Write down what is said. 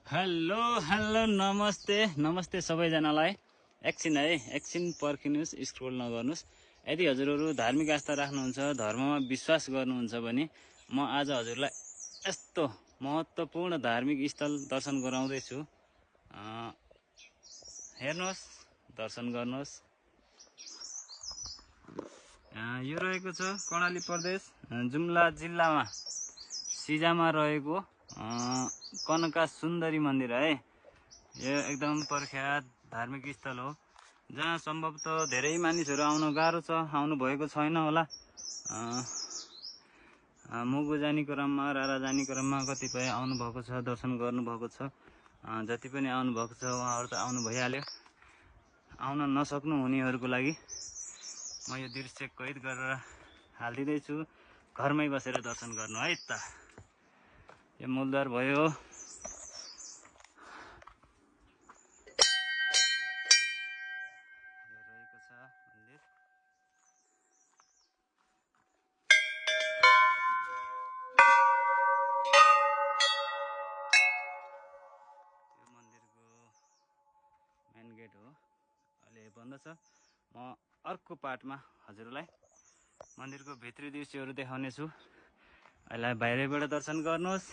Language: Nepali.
हेलो हेलो नमस्ते नमस्ते सबैजनालाई। एकछिन पर्खिनुहोस्, स्क्रोल नगर्नुहोस्। यदि हजुरहरू धार्मिक आस्था राख्नुहुन्छ, धर्ममा विश्वास गर्नुहुन्छ भने म आज हजुरलाई यस्तो महत्त्वपूर्ण धार्मिक स्थल दर्शन गराउँदैछु। हेर्नुहोस्, दर्शन गर्नुहोस्। यो रहेको छ कर्णाली प्रदेश जुम्ला जिल्लामा सिजामा रहेको कनका सुन्दरी मन्दिर है। यो एकदम प्रख्यात धार्मिक स्थल हो, जहाँ सम्भवतः धेरै मानिसहरू आउन गाह्रो छ, आउनु भएको छैन होला। मुगु जाने क्रममा, रारा जाने क्रममा कतिपय आउनुभएको छ, दर्शन गर्नुभएको छ। जति पनि आउनुभएको छ उहाँहरू त आउनु भइहाल्यो। आउन नसक्नु हुनेहरूको लागि म यो दृश्य कैद गरेर हालिदिँदैछु। घरमै बसेर दर्शन गर्नु है त। यो मूलद्वार भयो। रहेको छ मन्दिर। यो मन्दिरको मेन गेट हो, अहिले बन्द छ। म अर्को पार्टमा हजुरलाई मन्दिरको भित्री दृश्यहरू देखाउनेछु। अहिले बाहिरैबाट दर्शन गर्नुहोस्।